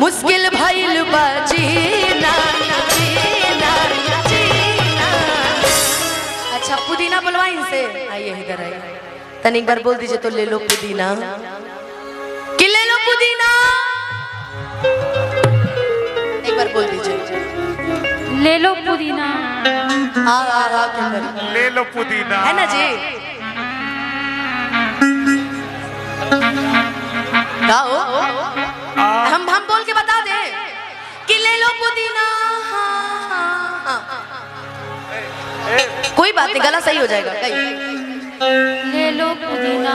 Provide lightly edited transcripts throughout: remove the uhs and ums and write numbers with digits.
मुश्किल भइल बा जीना जीना जीना। अच्छा पुदीना बुलवा इनसे, आइए इधर आइए। तनिक बार बोल दीजिए तो ले लो पुदीना, कि ले लो पुदीना। एक बार बोल दीजिए ले लो पुदीना। हाँ ले लो पुदीना, है ना जी। गाओ, हम बोल के बता दे कि ले लो पुदीना। कोई बात नहीं, गला सही हो जाएगा। ले लो पुदीना।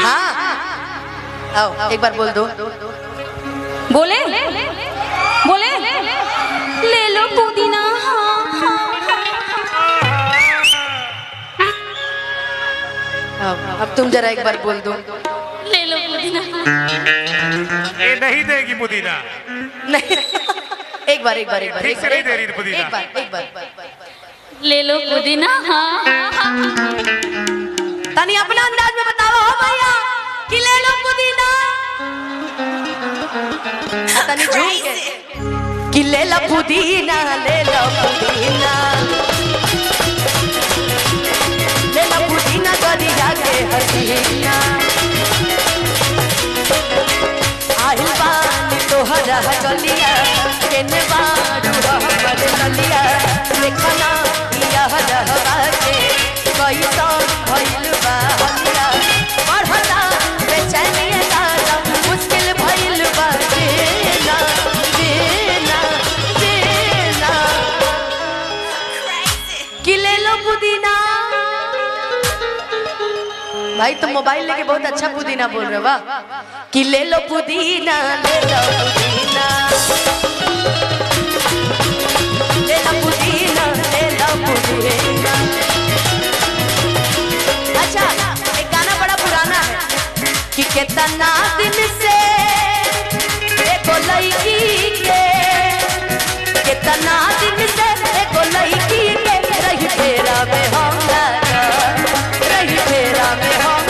हाँ आओ एक बार बोल दो। बोले बोले ले लो पुदीना। अब तुम जरा एक बार बोल दो। ले लो पुदीना। ये नहीं देगी पुदीना। नहीं एक बार ठीक से नहीं दे रही पुदीना। एक बार ले लो पुदीना। तनी अपना अंदाज में बताओ हो भैया कि ले लो पुदीना। तनी झूम के कि ले लो पुदीना, ले लो पुदीना, ले लो पुदीना गरिया के हसीना। आहिल बानी तोहरा गलिया, केने बारू हमर गलिया। देखना या रहवा के कैसा भइल बा हलिया। बढ़ला बेचैनिया दादा, मुश्किल भइल बा जीना जीना जीना। कि ले लो पुदीना। भाई तुम मोबाइल लेके बहुत अच्छा पुदीना बोल रहे हो, वाह। कि ले लो पुदीना, ले लो पुदीना, ले लो पुदीना, ले लो पुदीना। अच्छा एक गाना बड़ा पुराना है कि कितना दिन से एको लड़की के, कितना दिन से एको लड़की के रही फेरा में हम रही फेरा में हम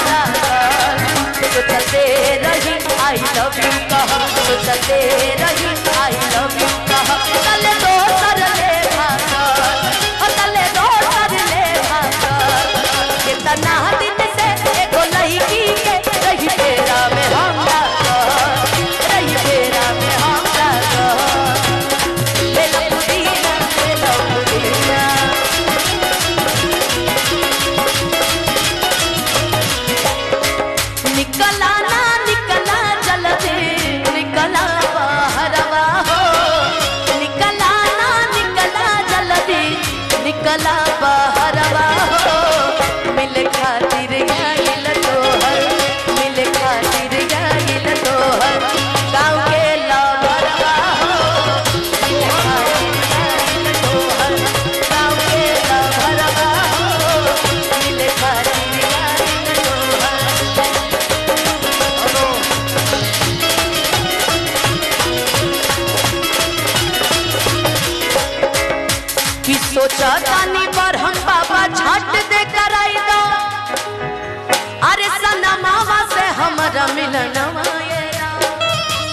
सोचते रही आई लव यू कहा, सोचते रही आई लव यू कहा। तले दो सर ले भाकर, तले दो सर ले भाकर। कितना दिन से एको लड़की के रही फेरा में हम रही फेरा में हम। ले लो पुदीना, ले लो पुदीना। निकला ना निकला जल्दी, निकला बाहरवा हो। निकला ना निकला जल्दी, निकला बाहरवा हो। मिले खातिर गाइल तोहर, मिले खातिर गाइल तोहर गाँव के लवरवा हो। मिले खातिर गाइल तोहर गाँव के लवरवा हो। मिले खातिर गाइल तोहर। कि सोचा तानी पर हम बाबा छट दे कराई दो। अरे सनमावा से हमरा मिलनवा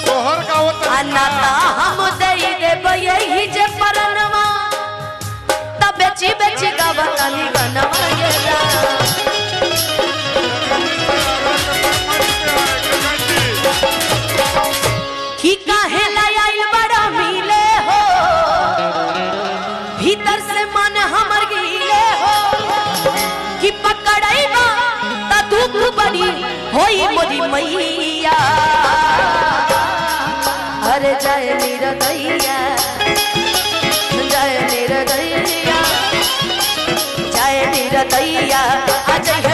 तोहर का होता अनाता हम दे देब यही जे परनवा। तब बेची बेची गावा तानी गनवा कि काहे लाइल बड़ा मिले हो, भीतर से मन हमर गिले हो। कि पकड़ैबा त दुख बड़ी होई मोरी मैया। अरे जय निरदैया, जय निरदैया, जय निरदैया। अजय